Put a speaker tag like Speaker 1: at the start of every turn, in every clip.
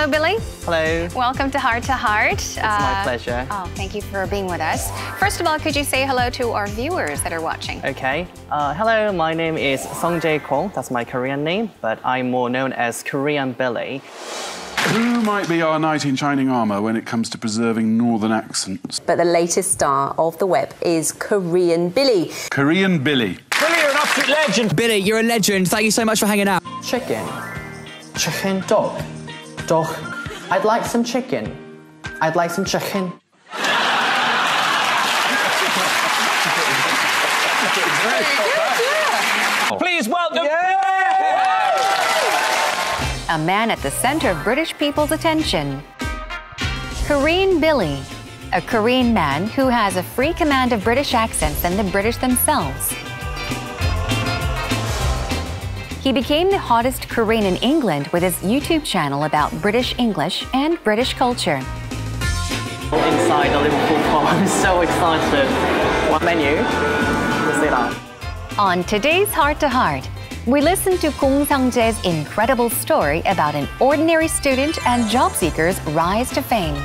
Speaker 1: Hello, Billy.
Speaker 2: Hello.
Speaker 1: Welcome to Heart to Heart.
Speaker 2: It's my pleasure.
Speaker 1: Oh, thank you for being with us. First of all, could you say hello to our viewers that are watching?
Speaker 2: Okay. Hello, my name is Songjae Kong. That's my Korean name, but I'm more known as KoreanBilly.
Speaker 3: Who might be our knight in shining armour when it comes to preserving northern accents?
Speaker 4: But the latest star of the web is KoreanBilly.
Speaker 3: KoreanBilly.
Speaker 5: Billy, you're an absolute legend. Billy, you're a legend. Thank you so much for hanging out.
Speaker 2: Chicken. Chicken. Dog. Dog. I'd like some chicken. I'd like some chicken.
Speaker 5: Please welcome...
Speaker 1: A man at the center of British people's attention. KoreanBilly, a Korean man who has a free command of British accents than the British themselves. He became the hottest Korean in England with his YouTube channel about British English and British culture.
Speaker 2: Inside the Liverpool pub, I'm so excited. What menu? Let's see that.
Speaker 1: On today's Heart to Heart, we listen to Kong Sang-jae's incredible story about an ordinary student and job seeker's rise to fame.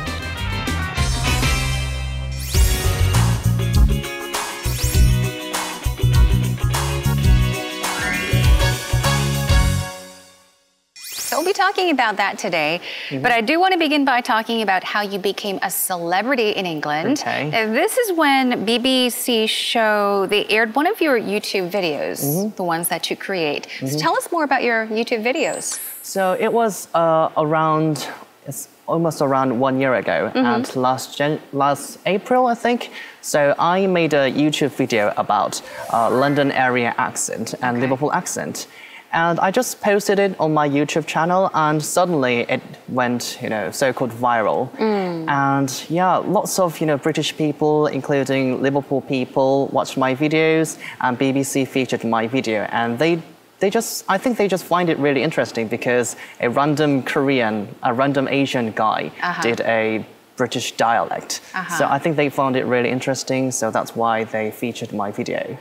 Speaker 1: So we'll be talking about that today, but I do want to begin by talking about how you became a celebrity in England.
Speaker 2: Okay.
Speaker 1: This is when BBC show, they aired one of your YouTube videos, the ones that you create. So tell us more about your YouTube videos.
Speaker 2: So it was it's almost around 1 year ago, and last April, I think. So I made a YouTube video about London area accent and Liverpool accent. And I just posted it on my YouTube channel, and suddenly it went, so-called viral. And yeah, lots of, British people, including Liverpool people, watched my videos, and BBC featured my video. And I think they just find it really interesting because a random Asian guy did a British dialect. So I think they found it really interesting, so that's why they featured my video.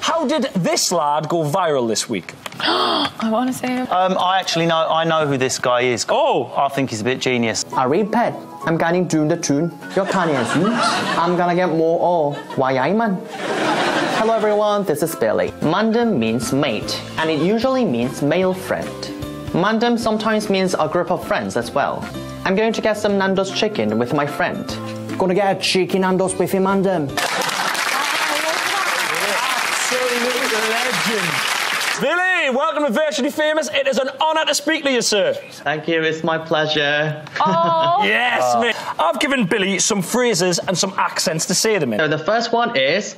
Speaker 5: How did this lad go viral this week?
Speaker 6: I want to say him.
Speaker 7: I know who this guy is.
Speaker 5: Oh!
Speaker 7: I think he's a bit genius.
Speaker 2: I repeat, I'm getting doing the tune. You're canning I'm gonna get more why I man. Hello everyone, this is Billy. Mandem means mate, and it usually means male friend. Mandem sometimes means a group of friends as well. I'm going to get some Nando's chicken with my friend. Gonna get a chicken Nando's with him, Mandem.
Speaker 5: Billy, welcome to Virtually Famous. It is an honour to speak to you, sir.
Speaker 2: Thank you, it's my pleasure.
Speaker 6: Oh!
Speaker 5: Yes, mate. I've given Billy some phrases and some accents to say to me.
Speaker 2: So the first one is,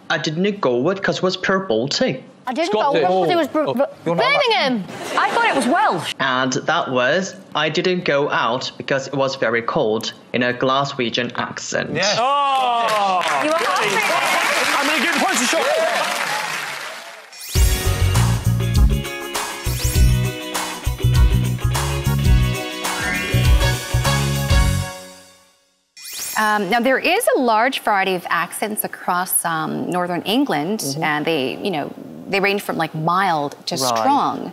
Speaker 2: I didn't go with because it was purple tea.
Speaker 6: I didn't go because it was Birmingham. I thought it was Welsh.
Speaker 2: And that was, I didn't go out because it was very cold in a Glaswegian accent.
Speaker 7: Yeah.
Speaker 5: Oh!
Speaker 6: You were happy.
Speaker 5: I'm going to give the points to shot.
Speaker 1: Now, there is a large variety of accents across northern England, and they range from like mild to strong.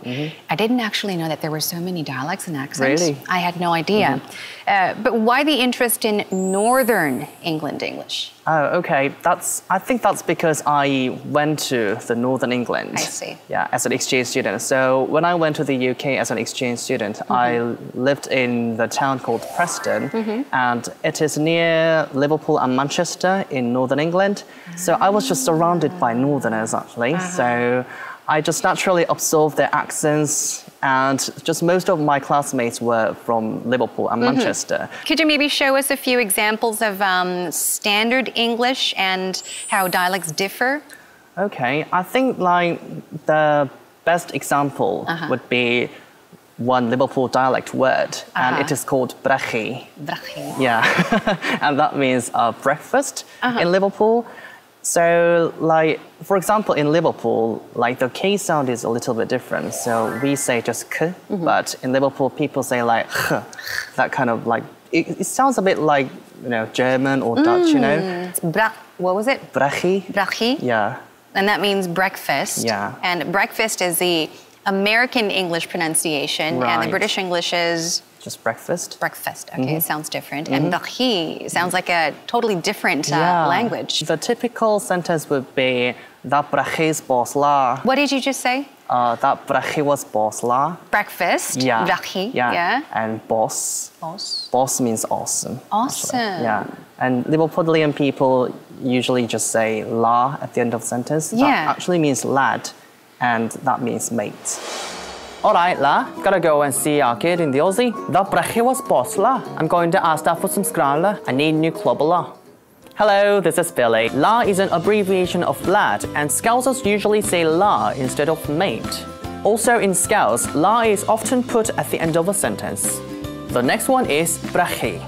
Speaker 1: I didn't actually know that there were so many dialects and accents.
Speaker 2: Really?
Speaker 1: I had no idea. But why the interest in Northern England English?
Speaker 2: Oh, okay. I think that's because I went to the Northern England.
Speaker 1: I see.
Speaker 2: Yeah, as an exchange student. So when I went to the UK as an exchange student, I lived in the town called Preston, and it is near Liverpool and Manchester in Northern England. So I was just surrounded by Northerners, actually. So I just naturally absorbed their accents, and just most of my classmates were from Liverpool and Manchester.
Speaker 1: Could you maybe show us a few examples of standard English and how dialects differ?
Speaker 2: Okay, I think like the best example would be one Liverpool dialect word, and it is called brachi.
Speaker 1: Brachi.
Speaker 2: Yeah, and that means breakfast in Liverpool. So, like, for example, in Liverpool, like, the K sound is a little bit different. So we say just k, but in Liverpool, people say like h. That kind of like, it sounds a bit like, German or Dutch,
Speaker 1: It's what was it?
Speaker 2: Brachi.
Speaker 1: Brachi.
Speaker 2: Yeah.
Speaker 1: And that means breakfast.
Speaker 2: Yeah.
Speaker 1: And breakfast is the American English pronunciation, and the British English is
Speaker 2: just breakfast.
Speaker 1: Breakfast. Okay, it sounds different. And dahi sounds like a totally different language.
Speaker 2: The typical sentence would be that brachi's boss la.
Speaker 1: What did you just say?
Speaker 2: That brachi was boss la.
Speaker 1: Breakfast.
Speaker 2: Yeah.
Speaker 1: Dahi.
Speaker 2: Yeah. And boss.
Speaker 1: Boss.
Speaker 2: Boss means awesome.
Speaker 1: Awesome.
Speaker 2: Actually. Yeah. And Liverpudlian people usually just say la at the end of the sentence.
Speaker 1: Yeah.
Speaker 2: That actually means lad, and that means mate. All right, la. Gotta go and see our kid in the Aussie. That brachi was boss la. I'm going to ask that for some scrala. I need new club la. Hello, this is Billy. La is an abbreviation of lad, and Scousers usually say la instead of mate. Also in Scouse, la is often put at the end of a sentence. The next one is brachi.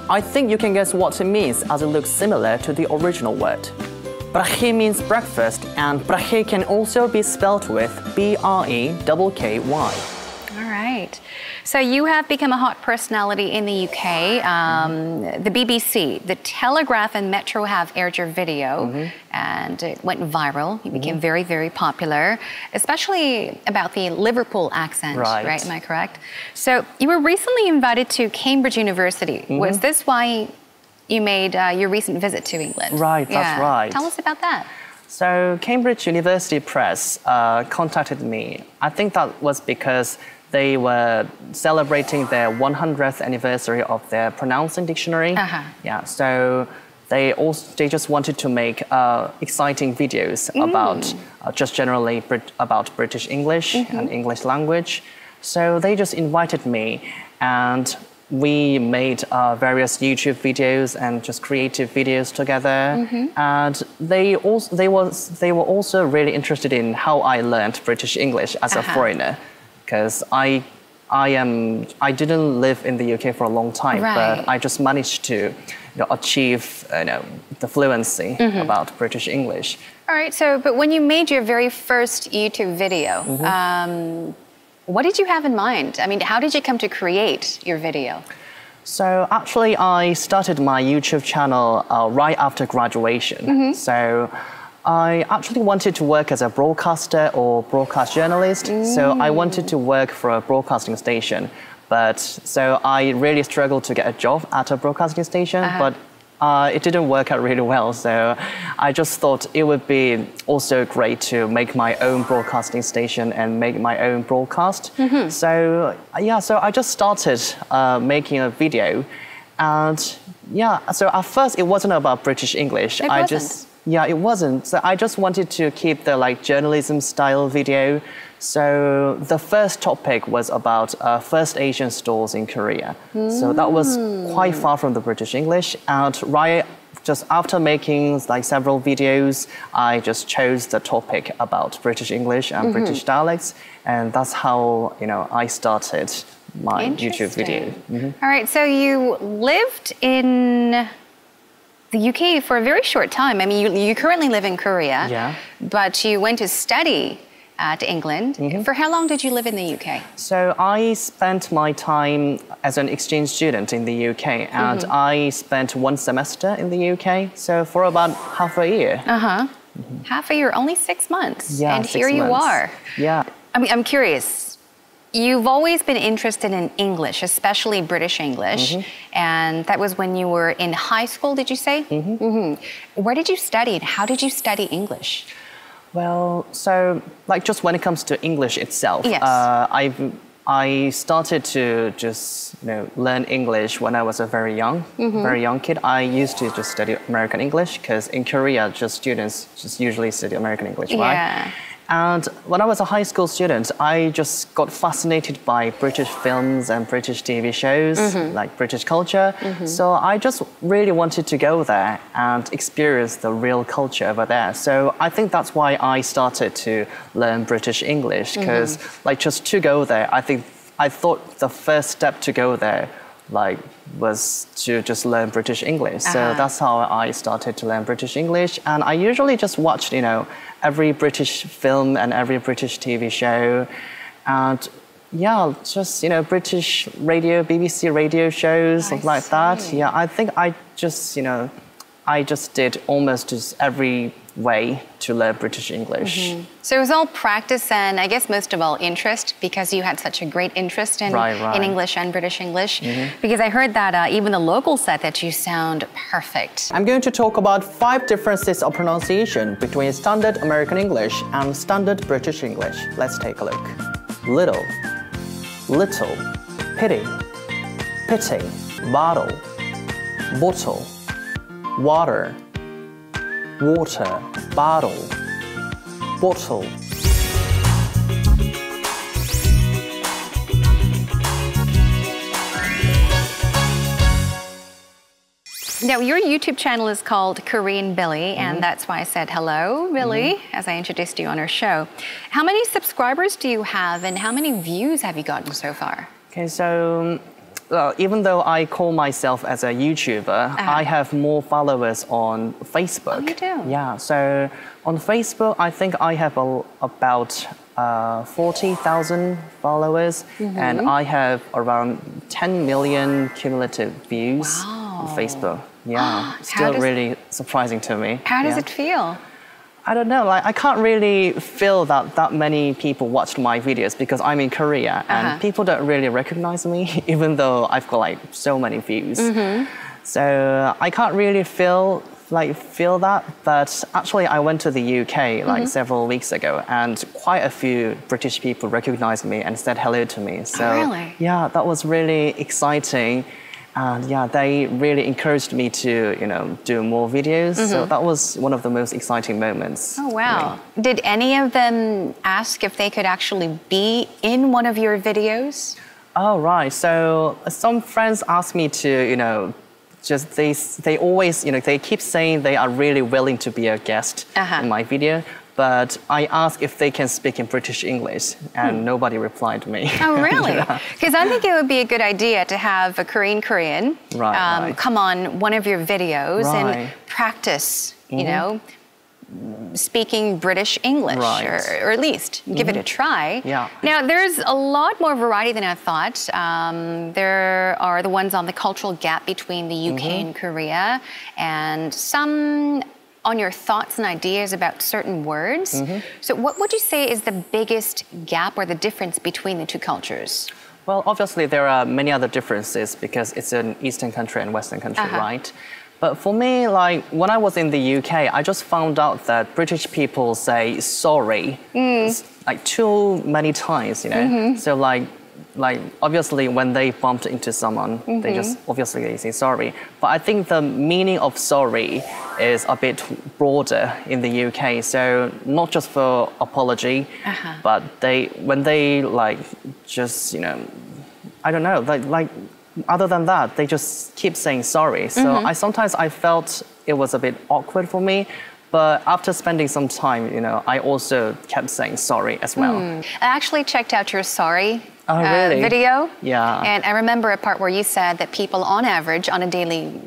Speaker 2: I think you can guess what it means as it looks similar to the original word. Brachi means breakfast, and brachi can also be spelled with B-R-E-K-K-Y.
Speaker 1: All right. So you have become a hot personality in the UK. The BBC, the Telegraph and Metro have aired your video and it went viral. You became very, very popular, especially about the Liverpool accent, right? Am I correct? So you were recently invited to Cambridge University. Was this why you made your recent visit to England?
Speaker 2: Right, that's right.
Speaker 1: Tell us about that.
Speaker 2: So Cambridge University Press contacted me. I think that was because they were celebrating their 100th anniversary of their pronouncing dictionary. Yeah, so they just wanted to make exciting videos about just generally about British English and English language. So they just invited me, and we made various YouTube videos and just creative videos together. And they were also really interested in how I learned British English as a foreigner. Because I didn't live in the UK for a long time, but I just managed to achieve the fluency about British English.
Speaker 1: All right, so, but when you made your very first YouTube video, what did you have in mind? I mean, how did you come to create your video?
Speaker 2: So actually, I started my YouTube channel right after graduation. So I actually wanted to work as a broadcaster or broadcast journalist. So I wanted to work for a broadcasting station. So I really struggled to get a job at a broadcasting station, but it didn't work out really well. So I just thought it would be also great to make my own broadcasting station and make my own broadcast. So yeah, so I just started making a video. And yeah, so at first it wasn't about British English. Yeah, it wasn't. So I just wanted to keep the journalism style video. So the first topic was about first Asian stores in Korea. So that was quite far from the British English. And just after making several videos, I just chose the topic about British English and British dialects. And that's how I started my YouTube video.
Speaker 1: All right, so you lived in the UK for a very short time. I mean, you currently live in Korea, but you went to study to England. For how long did you live in the UK?
Speaker 2: So I spent my time as an exchange student in the UK, and I spent 1 semester in the UK, so for about half a year.
Speaker 1: Half a year, only 6 months.
Speaker 2: Yeah,
Speaker 1: and
Speaker 2: 6
Speaker 1: here you
Speaker 2: months.
Speaker 1: are.
Speaker 2: Yeah.
Speaker 1: I mean, I'm curious. You've always been interested in English, especially British English, and that was when you were in high school, did you say? Where did you study and how did you study English?
Speaker 2: Well, so just when it comes to English itself, I started to just learn English when I was a very young kid. I used to just study American English because in Korea, students usually study American English, right? And when I was a high school student, I just got fascinated by British films and British TV shows, like British culture. So I just really wanted to go there and experience the real culture over there. So I think that's why I started to learn British English, because just to go there, I thought the first step to go there was to just learn British English. So that's how I started to learn British English. And I usually just watched, every British film and every British TV show. And yeah, just, British radio, BBC radio shows, stuff like that. Yeah, I think I just did almost just every way to learn British English.
Speaker 1: So it was all practice and I guess most of all interest because you had such a great interest in English and British English. Because I heard that even the locals said that you sound perfect.
Speaker 2: I'm going to talk about 5 differences of pronunciation between standard American English and standard British English. Let's take a look. Little, little, pity, pity, bottle, bottle, water, water, bottle, bottle.
Speaker 1: Now, your YouTube channel is called KoreanBilly, and that's why I said hello, Billy, as I introduced you on our show. How many subscribers do you have, and how many views have you gotten so far?
Speaker 2: Okay, so even though I call myself as a YouTuber, I have more followers on Facebook.
Speaker 1: Oh, you do?
Speaker 2: Yeah, so on Facebook, I think I have about 40,000 followers, and I have around 10 million cumulative views on Facebook. Yeah, still really surprising to me.
Speaker 1: How does it feel?
Speaker 2: I don't know, like I can't really feel that many people watched my videos because I'm in Korea and people don't really recognize me even though I've got like so many views. So I can't really feel that, but actually I went to the UK like several weeks ago and quite a few British people recognized me and said hello to me. So yeah, that was really exciting. And yeah, they really encouraged me to, do more videos. So that was one of the most exciting moments.
Speaker 1: Oh, wow. Did any of them ask if they could actually be in one of your videos?
Speaker 2: Oh, right. So some friends asked me to, they always, they keep saying they are really willing to be a guest in my video. But I asked if they can speak in British English, and nobody replied to me.
Speaker 1: Oh, really? Because I think it would be a good idea to have a Korean come on one of your videos and practice, speaking British English, or at least give it a try.
Speaker 2: Yeah.
Speaker 1: Now, there's a lot more variety than I thought. There are the ones on the cultural gap between the UK and Korea, and some on your thoughts and ideas about certain words. So what would you say is the biggest gap or the difference between the two cultures?
Speaker 2: Well, obviously there are many other differences because it's an Eastern country and Western country, right? But for me, like when I was in the UK, I just found out that British people say sorry like too many times, So like obviously when they bumped into someone, they just obviously say sorry. But I think the meaning of sorry is a bit broader in the UK. So not just for apology, but when they like just, I don't know, like other than that, they just keep saying sorry. So sometimes I felt it was a bit awkward for me. But after spending some time, I also kept saying sorry as well.
Speaker 1: I actually checked out your sorry video.
Speaker 2: Yeah.
Speaker 1: And I remember a part where you said that people on average, on a daily,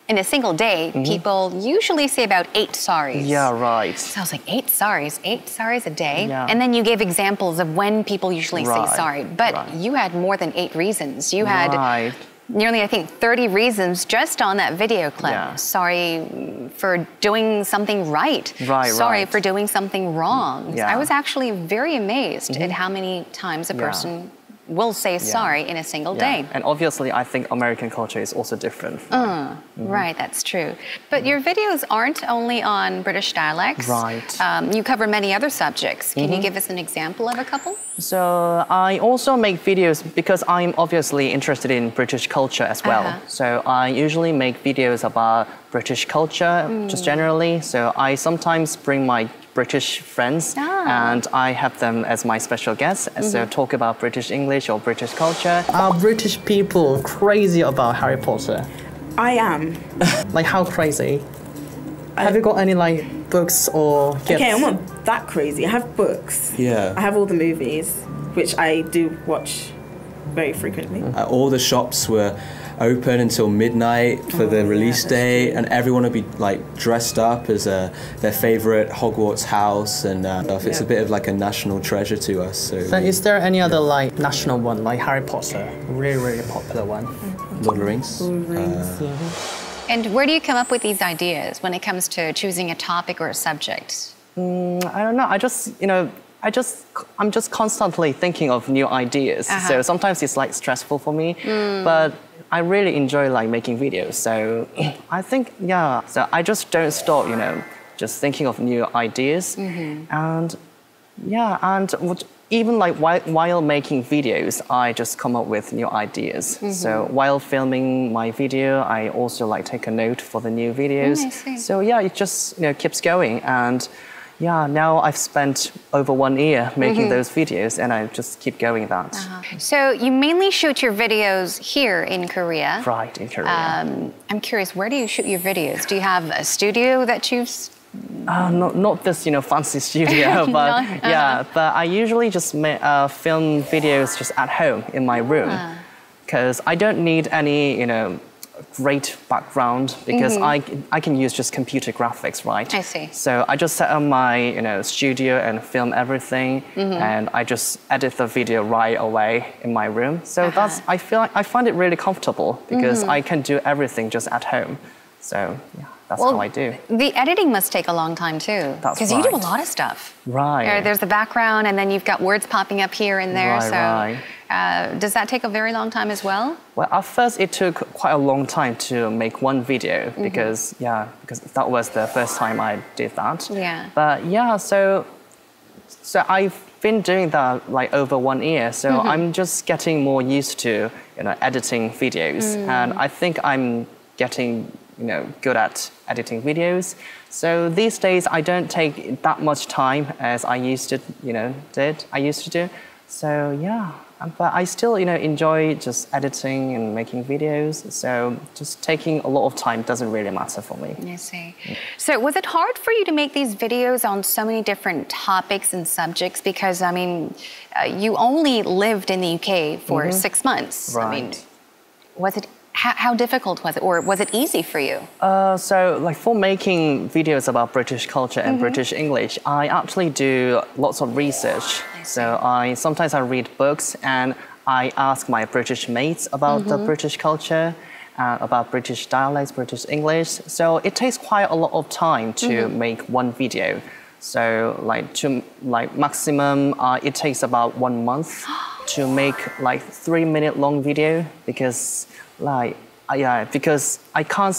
Speaker 1: in a single day, people usually say about 8 sorries.
Speaker 2: Yeah, right.
Speaker 1: So I was like, 8 sorries a day? Yeah. And then you gave examples of when people usually say sorry. But you had more than 8 reasons. You had nearly, I think, 30 reasons just on that video clip. Yeah. Sorry for doing something right. Sorry for doing something wrong. Yeah. I was actually very amazed at how many times a person will say sorry in a single day.
Speaker 2: And obviously, I think American culture is also different.
Speaker 1: Right, that's true. But your videos aren't only on British dialects.
Speaker 2: Right.
Speaker 1: You cover many other subjects. Can you give us an example of a couple?
Speaker 2: So I also make videos because I'm obviously interested in British culture as well. So I usually make videos about British culture, just generally. So I sometimes bring my British friends and I have them as my special guests. So talk about British English or British culture. Are British people crazy about Harry Potter?
Speaker 8: I am.
Speaker 2: Like how crazy? Have you got any like books or gifts?
Speaker 8: Okay, I'm not that crazy. I have books.
Speaker 9: Yeah.
Speaker 8: I have all the movies, which I do watch very frequently.
Speaker 9: All the shops were open until midnight for the release day, and everyone would be like dressed up as their favorite Hogwarts house and stuff. It's a bit of like a national treasure to us. So
Speaker 2: is there any other like national one, like Harry Potter, really popular one?
Speaker 9: Lord of the Rings.
Speaker 1: And where do you come up with these ideas when it comes to choosing a topic or a subject?
Speaker 2: I don't know. I'm just constantly thinking of new ideas. So sometimes it's like stressful for me, but I really enjoy like making videos. So I think, yeah. So I just don't stop, just thinking of new ideas. And yeah, and even like while making videos, I just come up with new ideas. So while filming my video, I also like take a note for the new videos. So yeah, it just keeps going. And yeah, now I've spent over 1 year making those videos, and I just keep going that.
Speaker 1: So you mainly shoot your videos here in Korea.
Speaker 2: Right, in Korea.
Speaker 1: I'm curious, where do you shoot your videos? Do you have a studio that you...
Speaker 2: Not this, fancy studio, but yeah. But I usually just film videos just at home in my room, because I don't need any, great background, because I can use just computer graphics, right?
Speaker 1: I see.
Speaker 2: So I just set up my, studio and film everything, and I just edit the video right away in my room. So I find it really comfortable, because I can do everything just at home. So yeah. That's how I do.
Speaker 1: The editing must take a long time too.
Speaker 2: That's
Speaker 1: because you do a lot of stuff.
Speaker 2: Right.
Speaker 1: There's the background, and then you've got words popping up here and there.
Speaker 2: Right.
Speaker 1: Does that take a very long time as well?
Speaker 2: Well, at first it took quite a long time to make one video, because that was the first time I did that.
Speaker 1: Yeah.
Speaker 2: But yeah, so I've been doing that like over 1 year. So I'm just getting more used to editing videos, and I think I'm getting good at editing videos. So these days I don't take that much time as I used to, do. So yeah, but I still, enjoy just editing and making videos. So just taking a lot of time doesn't really matter for me.
Speaker 1: I see. So was it hard for you to make these videos on so many different topics and subjects? Because I mean, you only lived in the UK for 6 months.
Speaker 2: Right.
Speaker 1: I mean, was it? How difficult was it, or was it easy for you?
Speaker 2: So, like for making videos about British culture and British English, I actually do lots of research. So sometimes I read books, and I ask my British mates about the British culture, about British dialects, British English. So it takes quite a lot of time to make one video. So maximum, it takes about 1 month to make like 3-minute long video, because because I can't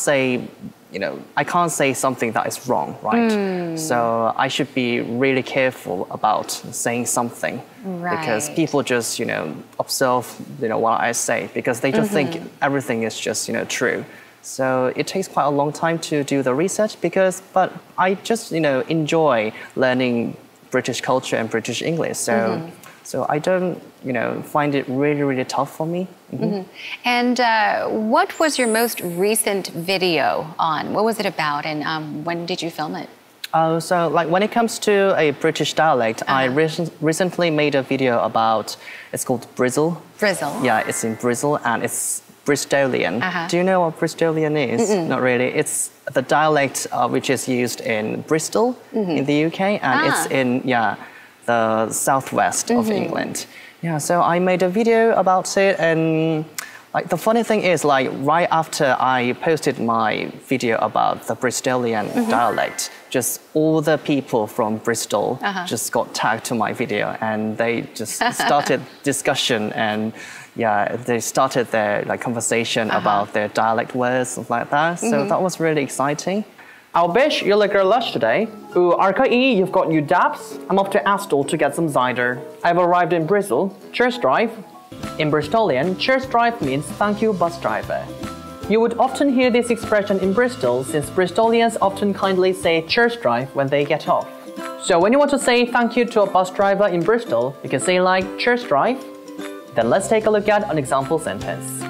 Speaker 2: say something that is wrong, right? So I should be really careful about saying something, because people just observe what I say, because they just think everything is just true. So it takes quite a long time to do the research, but I just enjoy learning British culture and British English. So I don't, find it really, really tough for me.
Speaker 1: And what was your most recent video on? What was it about, and when did you film it?
Speaker 2: So like when it comes to a British dialect, I recently made a video about, it's called Brizzle.
Speaker 1: Brizzle?
Speaker 2: Yeah, it's in Brizzle, and it's Bristolian. Do you know what Bristolian is? Not really. It's the dialect which is used in Bristol in the UK, and it's in, the southwest of England. Yeah, so I made a video about it, and like the funny thing is, like right after I posted my video about the Bristolian dialect, just all the people from Bristol just got tagged to my video, and they just started discussion, and they started their conversation about their dialect words, stuff like that. So that was really exciting.
Speaker 10: I'll bet you like your lunch today. RKE, you've got new dabs. I'm off to Astor to get some cider. I've arrived in Bristol. Cheers drive. In Bristolian, cheers drive means thank you bus driver. You would often hear this expression in Bristol, since Bristolians often kindly say cheers drive when they get off. So when you want to say thank you to a bus driver in Bristol, you can say like cheers drive. Then let's take a look at an example sentence.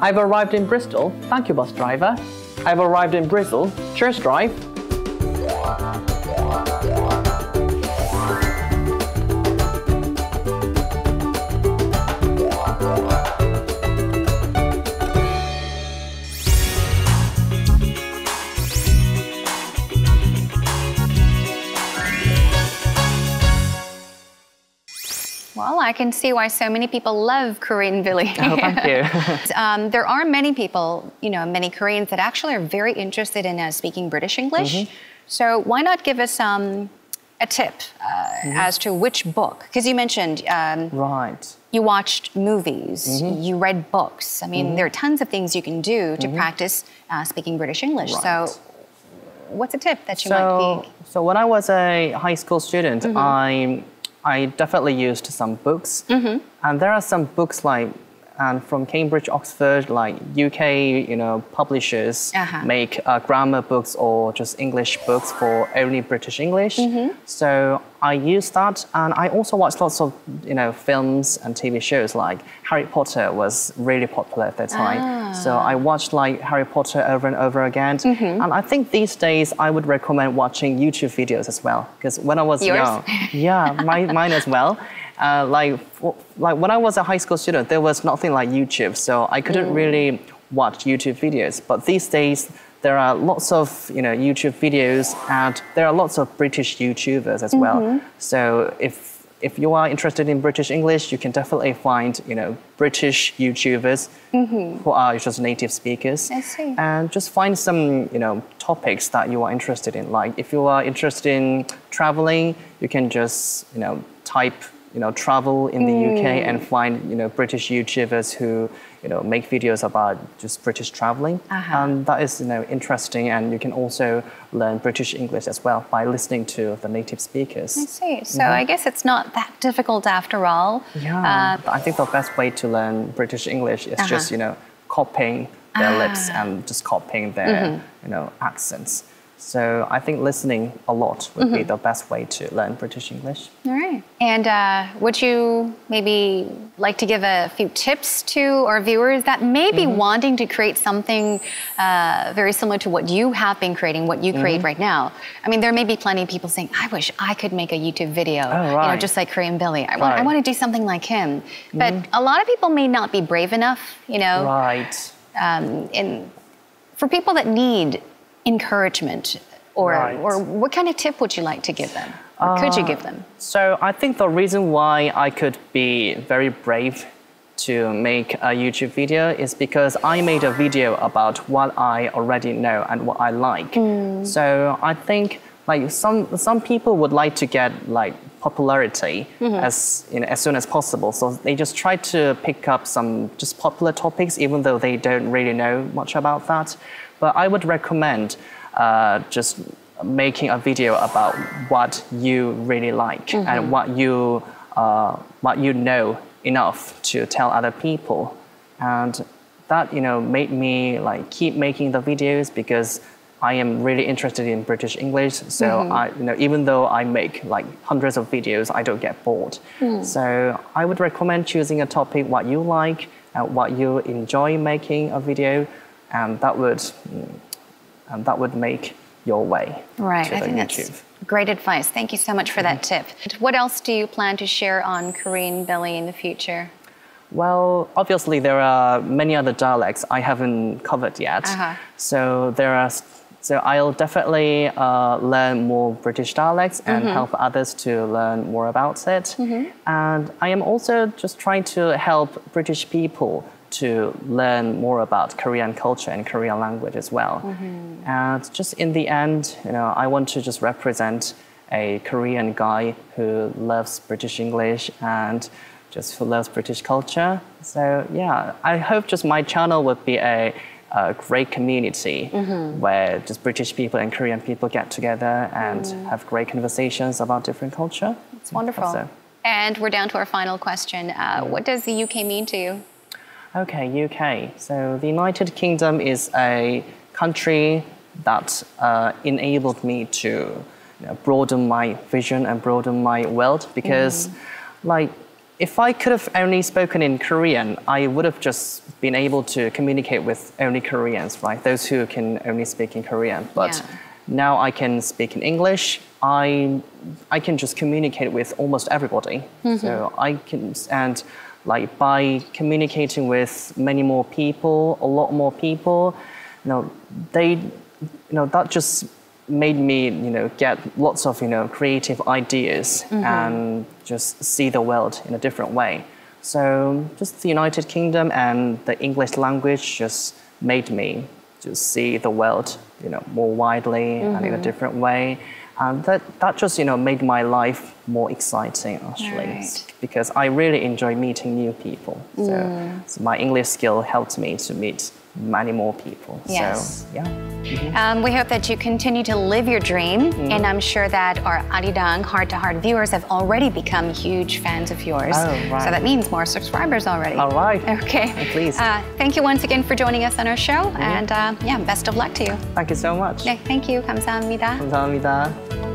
Speaker 10: I've arrived in Bristol. Thank you bus driver. I've arrived in Bristol. Cheers drive.
Speaker 1: Well, I can see why so many people love KoreanBilly.
Speaker 2: Oh, thank you.
Speaker 1: There are many people, many Koreans that actually are very interested in speaking British English. So why not give us a tip as to which book? Because you mentioned you watched movies, you read books. I mean, there are tons of things you can do to practice speaking British English. So what's a tip that you might be?
Speaker 2: So when I was a high school student, I definitely used some books. And there are some books from Cambridge, Oxford, like UK, publishers make grammar books or just English books for only British English. So I used that, and I also watched lots of, films and TV shows. Like Harry Potter was really popular at the time. So I watched Harry Potter over and over again. And I think these days I would recommend watching YouTube videos as well, because when I was young, mine as well. When I was a high school student, there was nothing like YouTube, so I couldn't really watch YouTube videos. But these days, there are lots of YouTube videos, and there are lots of British YouTubers as well. So if you are interested in British English, you can definitely find British YouTubers who are just native speakers.
Speaker 1: I see.
Speaker 2: And just find some topics that you are interested in. Like if you are interested in traveling, you can just type travel in the UK and find British YouTubers who make videos about just British traveling, and that is interesting. And you can also learn British English as well by listening to the native speakers.
Speaker 1: I see. So I guess it's not that difficult after all.
Speaker 2: Yeah, I think the best way to learn British English is just copying their lips and just copying their accents. So I think listening a lot would be the best way to learn British English.
Speaker 1: All right. And would you maybe like to give a few tips to our viewers that may be wanting to create something very similar to what you have been creating, what you create right now? I mean, there may be plenty of people saying, I wish I could make a YouTube video, just like KoreanBilly. I want to do something like him. But a lot of people may not be brave enough, for people that need encouragement, or what kind of tip would you like to give them? Or could you give them?
Speaker 2: So I think the reason why I could be very brave to make a YouTube video is because I made a video about what I already know and what I like. So I think some people would like to get popularity as soon as possible. So they just try to pick up some just popular topics, even though they don't really know much about that. But I would recommend just making a video about what you really like and what you know enough to tell other people. And that made me keep making the videos, because I am really interested in British English. So I, even though I make hundreds of videos, I don't get bored. So I would recommend choosing a topic what you like and what you enjoy making a video, and that would make your way to
Speaker 1: I think
Speaker 2: YouTube.
Speaker 1: That's great advice. Thank you so much for that tip. What else do you plan to share on KoreanBilly in the future?
Speaker 2: Well, obviously there are many other dialects I haven't covered yet. So I'll definitely learn more British dialects and help others to learn more about it. And I am also just trying to help British people to learn more about Korean culture and Korean language as well. And just in the end, I want to just represent a Korean guy who loves British English and just who loves British culture. So yeah, I hope just my channel would be a great community where just British people and Korean people get together and have great conversations about different culture.
Speaker 1: It's wonderful. So. And we're down to our final question. What does the UK mean to you?
Speaker 2: Okay, UK. So the United Kingdom is a country that enabled me to broaden my vision and broaden my world, because if I could have only spoken in Korean, I would have just been able to communicate with only Koreans, right? Those who can only speak in Korean. But now I can speak in English. I can just communicate with almost everybody. So I can, and by communicating with many more people, a lot more people, that just made me, get lots of, creative ideas and just see the world in a different way. So just the United Kingdom and the English language just made me just see the world, more widely and in a different way. And that just, made my life more exciting, actually, because I really enjoy meeting new people. So my English skill helped me to meet many more people.
Speaker 1: Yes.
Speaker 2: So, yeah.
Speaker 1: We hope that you continue to live your dream, and I'm sure that our Arirang heart-to-heart viewers have already become huge fans of yours.
Speaker 2: Oh, right.
Speaker 1: So that means more subscribers already.
Speaker 2: All right.
Speaker 1: Okay.
Speaker 2: Please.
Speaker 1: Thank you once again for joining us on our show, and best of luck to you.
Speaker 2: Thank you so much.
Speaker 1: 네, thank you. 감사합니다.
Speaker 2: 감사합니다.